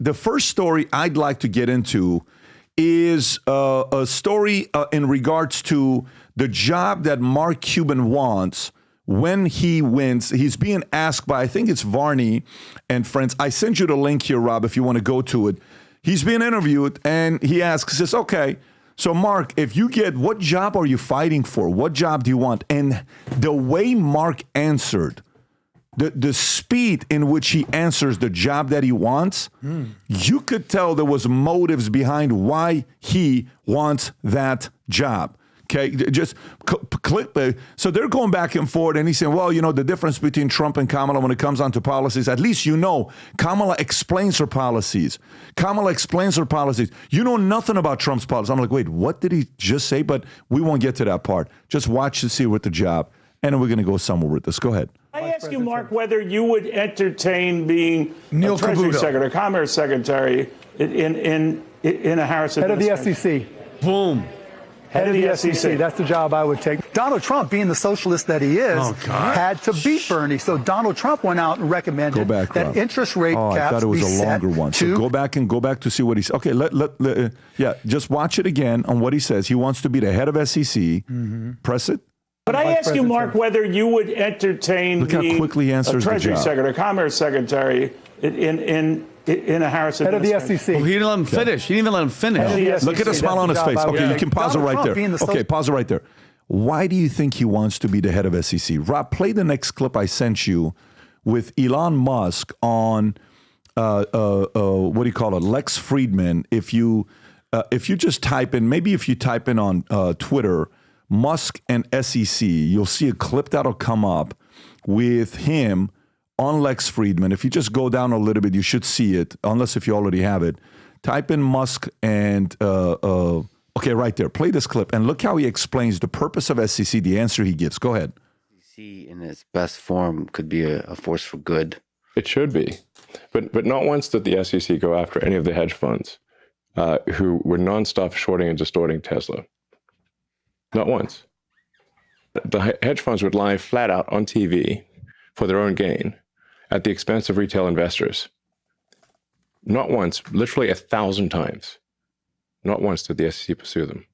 the first story I'd like to get into is a story in regards to the job that Mark Cuban wants when he wins. He's being asked by, I think it's Varney and friends. I sent you the link here, Rob, if you want to go to it. He's being interviewed, and he says, okay, so Mark, if you get, what job are you fighting for? What job do you want? And the way Mark answered, the speed in which he answers the job that he wants, you could tell there was motives behind why he wants that job. Okay, just click. So they're going back and forth, and he's saying, well, you know, the difference between Trump and Kamala when it comes on to policies, at least you know, Kamala explains her policies. You know nothing about Trump's policies. I'm like, wait, what did he just say? But we won't get to that part. Just watch to see with the job, and then we're going to go somewhere with this. Go ahead. I ask you, Mark, whether you would entertain being Neil Treasury Cavuto. Secretary, Commerce Secretary in a Harris Head of the administration. SEC. Boom. Head of the SEC. That's the job I would take. Donald Trump, being the socialist that he is, had to beat Bernie. So Donald Trump went out and recommended Rob. that interest rate caps I thought it was be a longer one. So go back to see what he's. Okay, just watch it again on what he says. He wants to be the head of SEC. Mm-hmm. Press it. But I ask you, Mark, whether you would entertain Look how being quickly he answers a Treasury the job. Secretary, Commerce Secretary in a Harris Head of the administration. SEC. Well, he didn't let him finish. He didn't even let him finish. Look at the smile on his face. Okay, you can pause it right there. Okay, pause it right there. Why do you think he wants to be the head of SEC? Rob, play the next clip I sent you with Elon Musk on what do you call it? Lex Friedman. If you just type in, maybe if you type in on Twitter, Musk and SEC, you'll see a clip that'll come up with him on Lex Friedman. If you just go down a little bit, you should see it, unless if you already have it. Type in Musk and, okay, right there. Play this clip and look how he explains the purpose of SEC, the answer he gives. Go ahead. SEC in its best form could be a force for good. It should be. But not once did the SEC go after any of the hedge funds who were nonstop shorting and distorting Tesla. Not once. The hedge funds would lie flat out on TV for their own gain at the expense of retail investors. Not once, literally 1,000 times. Not once did the SEC pursue them.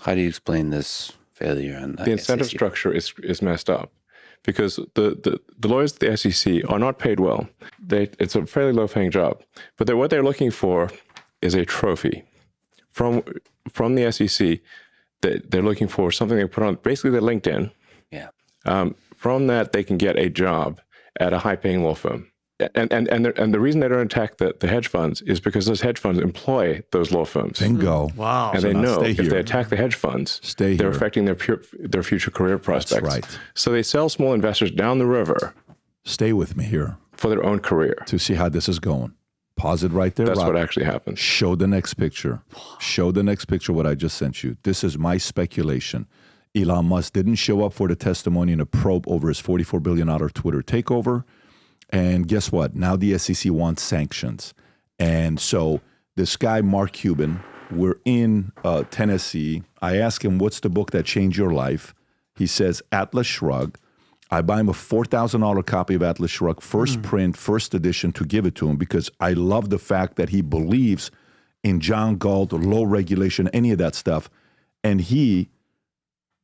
How do you explain this failure? On The incentive structure is messed up because the lawyers at the SEC are not paid well. It's a fairly low-paying job, but what they're looking for is a trophy from the SEC. They're looking for something they put on basically their LinkedIn. Yeah. From that, they can get a job at a high-paying law firm. And the reason they don't attack the hedge funds is because those hedge funds employ those law firms. Bingo. Wow. And So they now know stay if here. they attack the hedge funds, Stay they're here. affecting their future career prospects. right. So they sell small investors down the river Stay with me here for their own career. to see how this is going. Pause it right there. That's Rob. what actually happens. Show the next picture. Show the next picture what I just sent you. This is my speculation. Elon Musk didn't show up for the testimony in a probe over his $44 billion Twitter takeover. And guess what? Now the SEC wants sanctions. And so this guy, Mark Cuban, we're in Tennessee. I ask him, what's the book that changed your life? He says, Atlas Shrugged. I buy him a $4,000 copy of Atlas Shrugged, first print, first edition, to give it to him because I love the fact that he believes in John Galt, low regulation, any of that stuff. And he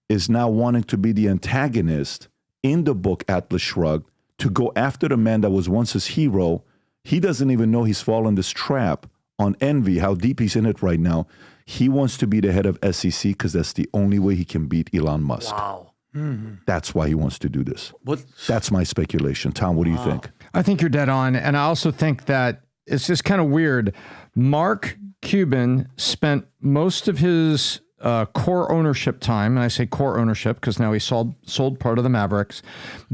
is now wanting to be the antagonist in the book Atlas Shrugged to go after the man that was once his hero. He doesn't even know he's fallen this trap on envy, how deep he's in it right now. He wants to be the head of SEC because that's the only way he can beat Elon Musk. Wow. That's why he wants to do this. What? That's my speculation. Tom, what do you think? I think you're dead on. And I also think that it's just kind of weird. Mark Cuban spent most of his core ownership time, and I say core ownership because now he sold part of the Mavericks,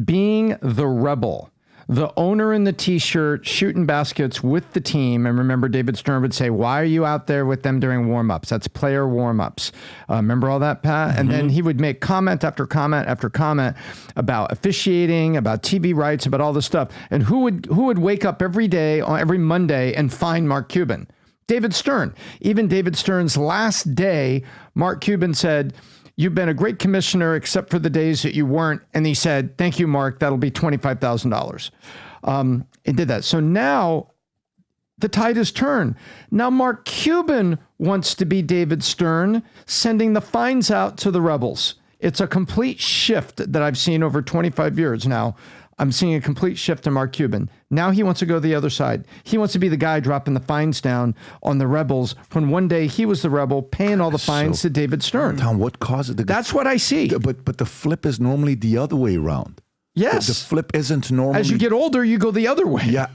being the rebel, the owner in the T-shirt, shooting baskets with the team. And remember, David Stern would say, why are you out there with them during warm-ups? That's player warm-ups. Remember all that, Pat? Mm-hmm. And then he would make comment after comment after comment about officiating, about TV rights, about all this stuff. And who would wake up every day, every Monday, and find Mark Cuban? David Stern. Even David Stern's last day, Mark Cuban said, you've been a great commissioner except for the days that you weren't. And he said, thank you, Mark. That'll be $25,000. And did that. So now the tide has turned. Now Mark Cuban wants to be David Stern, sending the fines out to the rebels. It's a complete shift that I've seen over 25 years now. I'm seeing a complete shift in Mark Cuban. Now he wants to go the other side. He wants to be the guy dropping the fines down on the rebels when one day he was the rebel paying all the fines to David Stern. Tom, what causes That's what I see. But the flip is normally the other way around. Yes. The flip isn't normally. As you get older, you go the other way. Yeah.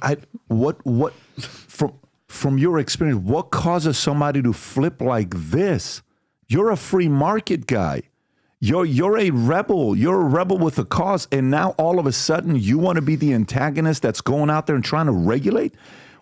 From your experience, what causes somebody to flip like this? You're a free market guy. You're a rebel. You're a rebel with a cause. And now all of a sudden you want to be the antagonist that's going out there and trying to regulate?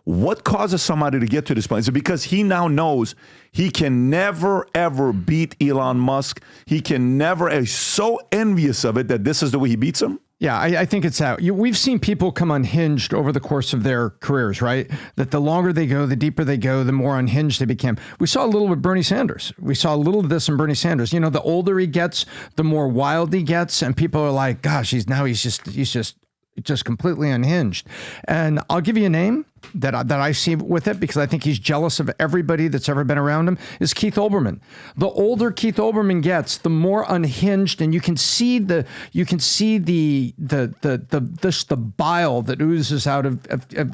What causes somebody to get to this point? Is it because he now knows he can never, ever beat Elon Musk? He can never, he's so envious of it that this is the way he beats him? Yeah, I think it's that. We've seen people come unhinged over the course of their careers, right? That the longer they go, the deeper they go, the more unhinged they become. We saw a little with Bernie Sanders. We saw a little of this in Bernie Sanders. You know, the older he gets, the more wild he gets, and people are like, "Gosh, he's just completely unhinged." And I'll give you a name that I see with it because I think he's jealous of everybody that's ever been around him, is Keith Olbermann. The older Keith Olbermann gets, the more unhinged, and you can see the bile that oozes out of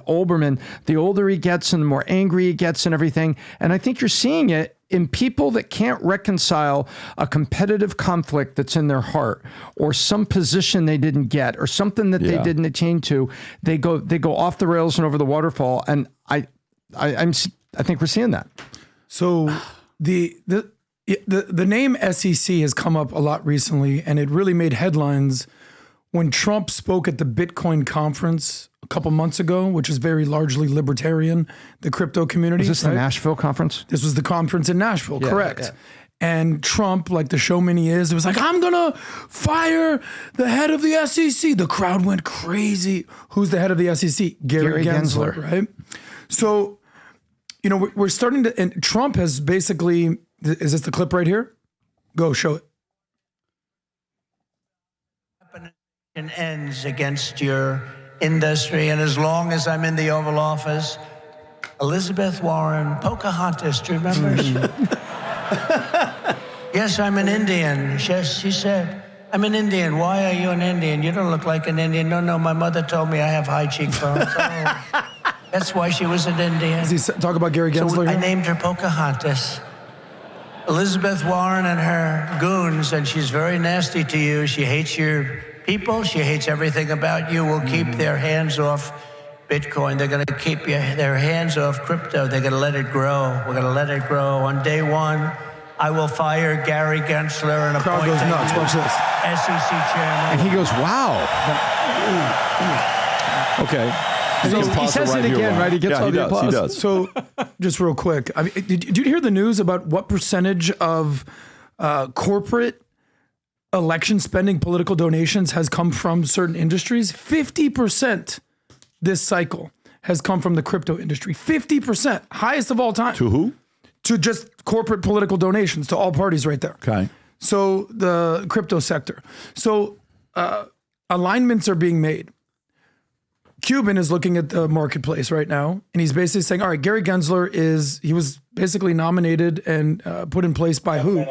Olbermann. The older he gets and the more angry he gets and everything. And I think you're seeing it in people that can't reconcile a competitive conflict that's in their heart or some position they didn't get or something that they didn't attain to. They go off the rails and over the waterfall. And I think we're seeing that. So the name SEC has come up a lot recently, and it really made headlines when Trump spoke at the Bitcoin conference a couple months ago, which is very largely libertarian, the crypto community. Was this the Nashville conference? This was the conference in Nashville, correct. Yeah. And Trump, like the showman he is, it was like, I'm going to fire the head of the SEC. The crowd went crazy. Who's the head of the SEC? Gary Gensler, right? So, you know, we're starting to, and Trump has basically, is this the clip right here? Go, show it. Ends against your industry, and as long as I'm in the Oval Office, Elizabeth Warren, Pocahontas, do you remember? Yes, I'm an Indian. Yes, she said, I'm an Indian. Why are you an Indian? You don't look like an Indian. No, my mother told me I have high cheekbones. Oh, that's why she was an Indian. Does he talk about Gary Gensler? So I named her Pocahontas. Elizabeth Warren and her goons, and she's very nasty to you. She hates your people. She hates everything about you. Will keep their hands off Bitcoin. They're going to keep their hands off crypto. They're going to let it grow. We're going to let it grow. On day one, I will fire Gary Gensler and appoint goes nuts. Watch this. SEC chairman. And he goes, wow. Okay. He says it again, right? He gets all the applause. He does. So, just real quick, I mean, did you hear the news about what percentage of corporate election spending, political donations has come from certain industries? 50% this cycle has come from the crypto industry. 50%, highest of all time. To who? To just corporate political donations to all parties right there. Okay. So the crypto sector. So alignments are being made. Cuban is looking at the marketplace right now, and he's basically saying, all right, Gary Gensler he was basically nominated and put in place by who?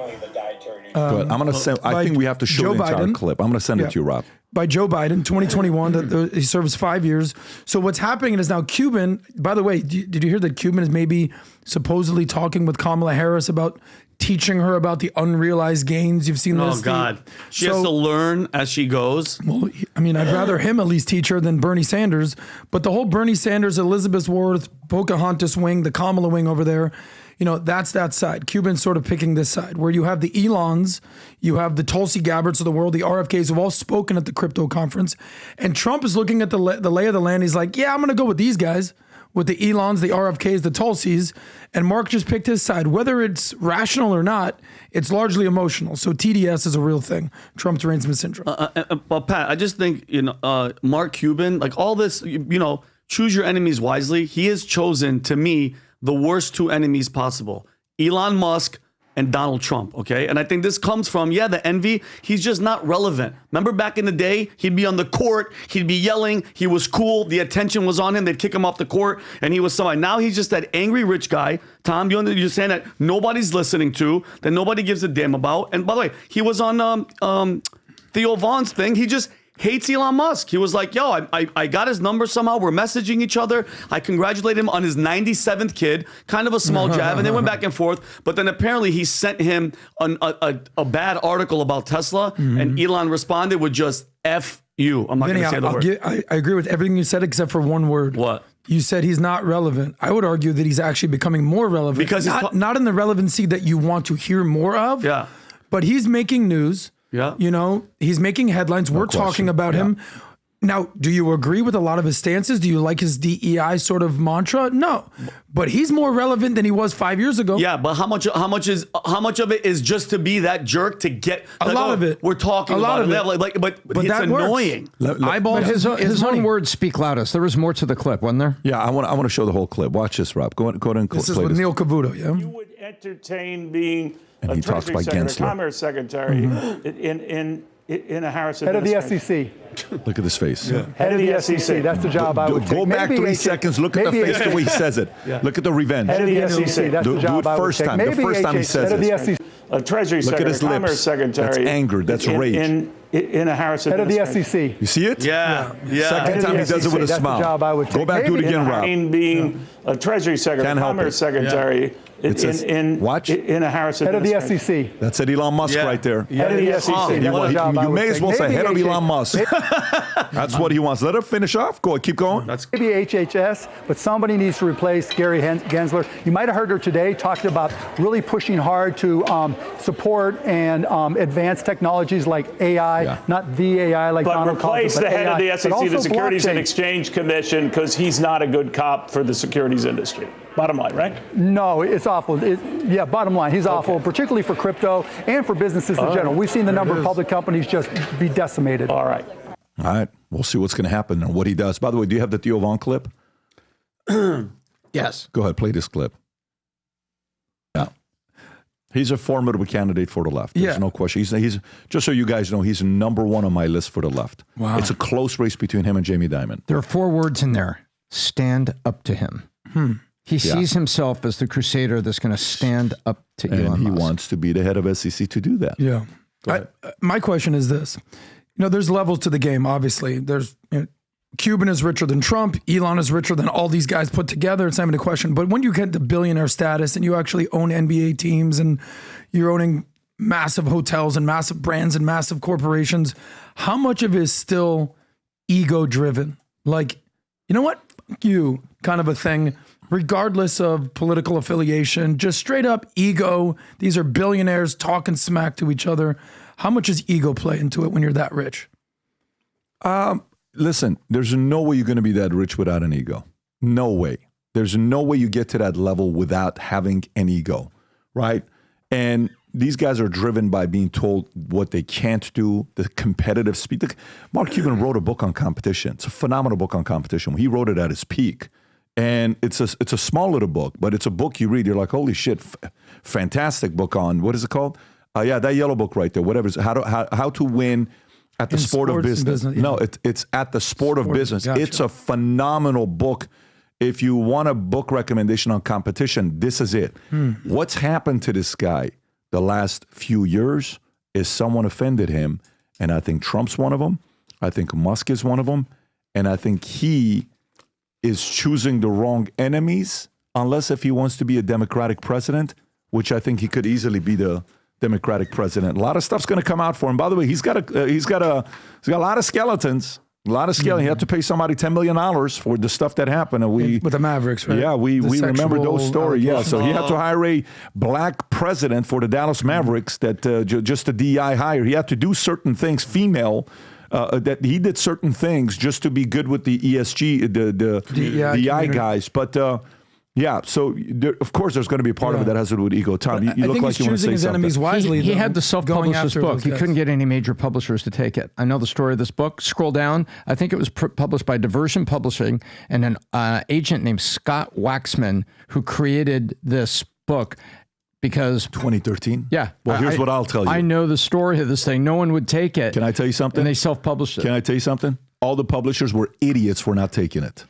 But I'm going to send, I think we have to show the entire clip. I'm going to send it to you, Rob. By Joe Biden, 2021, he serves 5 years. So what's happening is now Cuban, by the way, did you hear that Cuban is maybe supposedly talking with Kamala Harris about teaching her about the unrealized gains? You've seen this. Oh, God. She has to learn as she goes. Well, I mean, I'd rather him at least teach her than Bernie Sanders. But the whole Bernie Sanders, Elizabeth Warren, Pocahontas wing, the Kamala wing over there, you know, that's that side. Cuban's sort of picking this side, where you have the Elons, you have the Tulsi Gabbards of the world, the RFKs have all spoken at the crypto conference. And Trump is looking at the lay of the land. He's like, yeah, I'm going to go with these guys, with the Elons, the RFKs, the Tulsis. And Mark just picked his side. Whether it's rational or not, it's largely emotional. So TDS is a real thing, Trump derangement syndrome. Well, Pat, I just think, Mark Cuban, like all this, choose your enemies wisely. He has chosen, to me, the worst two enemies possible. Elon Musk, and Donald Trump, okay? And I think this comes from, the envy. He's just not relevant. Remember back in the day, he'd be on the court, he'd be yelling, he was cool, the attention was on him, they'd kick him off the court, and he was somebody. Now he's just that angry rich guy. Tom, you're saying that nobody's listening to, that nobody gives a damn about. And by the way, he was on Theo Vaughn's thing. He just hates Elon Musk. He was like, yo, I got his number somehow. We're messaging each other. I congratulate him on his 97th kid. Kind of a small jab. And they went back and forth. But then apparently he sent him a bad article about Tesla. And Elon responded with just F you. I'm not going to say the word. I agree with everything you said except for one word. What? You said he's not relevant. I would argue that he's actually becoming more relevant. Because not in the relevancy that you want to hear more of. Yeah. But he's making news. Yeah. You know, he's making headlines. We're talking about him. Now, do you agree with a lot of his stances? Do you like his DEI sort of mantra? No. But he's more relevant than he was 5 years ago. Yeah, but how much of it is just to be that jerk to get a lot of it? We're talking about it. But it's that annoying. Eyeballs. His own words speak loudest. There was more to the clip, wasn't there? Yeah, I want to show the whole clip. Watch this, Rob. Go ahead and this is with Neil Cavuto, yeah? You would entertain being and a he talks Treasury by Secretary, Gensler. Commerce Secretary in a Harris administration. Head of the SEC. Look at his face. Head of the SEC. That's the job I would take. Go back 3 seconds. Look at the face the way he says it. Look at the revenge. Head of the SEC. That's the job I would first take. time. The first time he says Head of the it. SEC. A Treasury Look at Secretary, his Commerce lips. Secretary. That's anger. That's rage. In a Harris Head of the administration. SEC. You see it? Yeah. Second time he does it with a That's smile. the job I would take. Go back, do it again, Rob. Being a Treasury Secretary, Can't help Commerce it. Secretary. Watch. In a Harris Head of the administration. SEC. That's it, Elon Musk right there. Head of the SEC. That's the job I You would may as take. well say Maybe head of HHS. Elon Musk. That's what he wants. Let her finish off. Go ahead, keep going. Maybe HHS, but somebody needs to replace Gary Gensler. You might have heard her today talking about really pushing hard to support and advance technologies like AI, not the AI like Donald Trump. Replace the head of the SEC, the Securities and blockchain. Exchange Commission, because he's not a good cop for the securities industry. Bottom line, right? No, it's awful. Bottom line, he's awful, particularly for crypto and for businesses in general. We've seen the number of public companies just be decimated. All right. All right. We'll see what's going to happen and what he does. By the way, do you have the Theo Vaughn clip? Yes. Go ahead, play this clip. Yeah. He's a formidable candidate for the left. There's no question. He's just so you guys know, he's number one on my list for the left. Wow. It's a close race between him and Jamie Dimon. There are 4 words in there. Stand up to him. He sees himself as the crusader that's going to stand up to Elon Musk. And he wants to be the head of SEC to do that. Yeah. My question is this. There's levels to the game, obviously. There's Cuban is richer than Trump. Elon is richer than all these guys put together. It's not even a question. But when you get to billionaire status and you actually own NBA teams and you're owning massive hotels and massive brands and massive corporations, how much of it is still ego driven? Like, you know what? Fuck you kind of a thing, regardless of political affiliation, just straight up ego. These are billionaires talking smack to each other. How much does ego play into it when you're that rich? Listen, there's no way you're going to be that rich without an ego. No way. There's no way you get to that level without having an ego, right? And these guys are driven by being told what they can't do, the competitive speed. Mark Cuban wrote a book on competition. It's a phenomenal book on competition. He wrote it at his peak. And it's a small little book, but it's a book you read. You're like, holy shit, fantastic book on, what is it called? That yellow book right there, whatever. How to win at the sport of business. No, it's at the sport of business. Gotcha. It's a phenomenal book. If you want a book recommendation on competition, this is it. What's happened to this guy the last few years is someone offended him. And I think Trump's one of them. I think Musk is one of them. And I think he is choosing the wrong enemies, unless if he wants to be a Democratic president, which I think he could easily be the Democratic president. A lot of stuff's going to come out for him. By the way, he's got a lot of skeletons. A lot of skeletons. He had to pay somebody $10 million for the stuff that happened. And with the Mavericks, right? Yeah, we remember those stories. Yeah, so he had to hire a black president for the Dallas Mavericks that just a DEI hire. He had to do certain things, female. That he did certain things just to be good with the ESG, the DEI guys. But so of course there's going to be a part of it that has to do with ego. Tom, you look like you want to say his something. enemies wisely. He had to self-publish this book. He guys. couldn't get any major publishers to take it. I know the story of this book. Scroll down. I think it was published by Diversion Publishing and an agent named Scott Waxman who created this book because 2013? Yeah. Well, here's what I'll tell you. I know the story of this thing. No one would take it. Can I tell you something? And they self-published it. Can I tell you something? All the publishers were idiots for not taking it.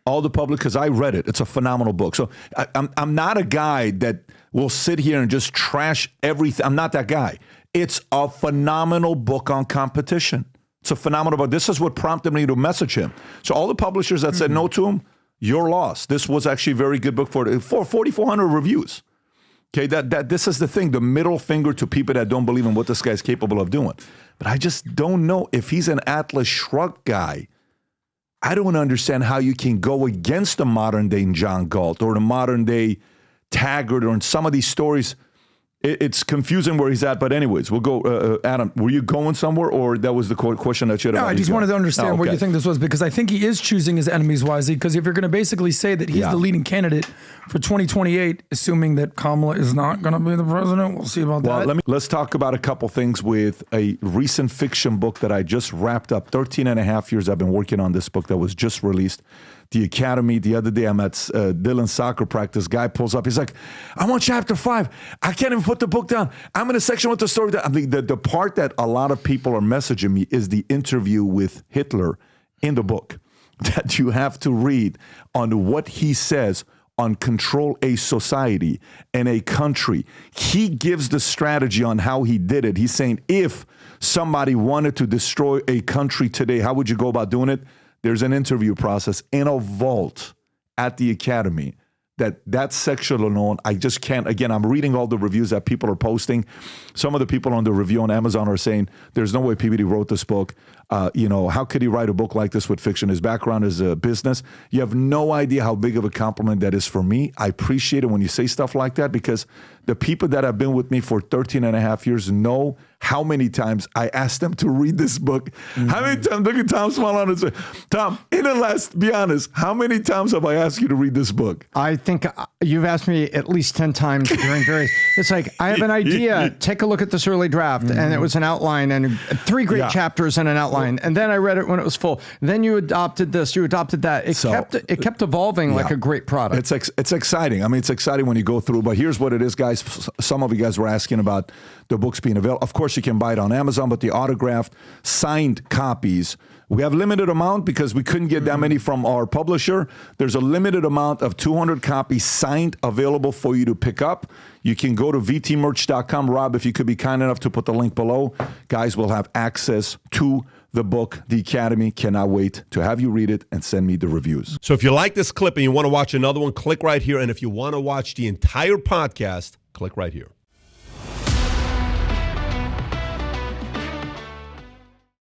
All the public, because I read it. It's a phenomenal book. So I'm not a guy that will sit here and just trash everything. I'm not that guy. It's a phenomenal book on competition. It's a phenomenal book. This is what prompted me to message him. So all the publishers that said no to him, you're lost. This was actually a very good book for 4,400 reviews. Okay, that this is the thing, the middle finger to people that don't believe in what this guy's capable of doing. But I just don't know if he's an Atlas Shrugged guy. I don't understand how you can go against the modern day John Galt or the modern day Taggart or in some of these stories. It's confusing where he's at, but anyways, we'll go. Adam, were you going somewhere, or that was the question that you had? No, I just wanted to understand what you think this was, because I think he is choosing his enemies wisely, because if you're going to basically say that he's the leading candidate for 2028, assuming that Kamala is not going to be the president, we'll see about that. Let's talk about a couple things with a recent fiction book that I just wrapped up. 13 and a half years I've been working on this book that was just released. The Academy. The other day I'm at Dylan's soccer practice. Guy pulls up. He's like, I'm on chapter 5. I can't even put the book down. I'm in a section with the story. I mean, the part that a lot of people are messaging me is the interview with Hitler in the book that you have to read on what he says on control a society and a country. He gives the strategy on how he did it. He's saying if somebody wanted to destroy a country today, how would you go about doing it? There's an interview process in a vault at the Academy. That section alone, I just can't. Again, I'm reading all the reviews that people are posting. Some of the people on the review on Amazon are saying, there's no way PBD wrote this book. How could he write a book like this with fiction? His background is a business. You have no idea how big of a compliment that is for me. I appreciate it when you say stuff like that, because the people that have been with me for 13 and a half years know how many times I asked them to read this book. How many times? Look at Tom Small on his face. Tom, be honest, how many times have I asked you to read this book? I think you've asked me at least 10 times during various. It's like, I have an idea. Take a look at this early draft. And it was an outline and 3 great chapters and an outline. And then I read it when it was full. Then you adopted this, you adopted that. It kept evolving like a great product. It's exciting. I mean, it's exciting when you go through, but here's what it is, guys. Some of you guys were asking about the books being available. Of course, you can buy it on Amazon, but the autographed, signed copies, we have limited amount because we couldn't get that many from our publisher. There's a limited amount of 200 copies signed available for you to pick up. You can go to vtmerch.com. Rob, if you could be kind enough to put the link below, guys will have access to the book, The Academy. Cannot wait to have you read it and send me the reviews. So if you like this clip and you want to watch another one, click right here. And if you want to watch the entire podcast, click right here.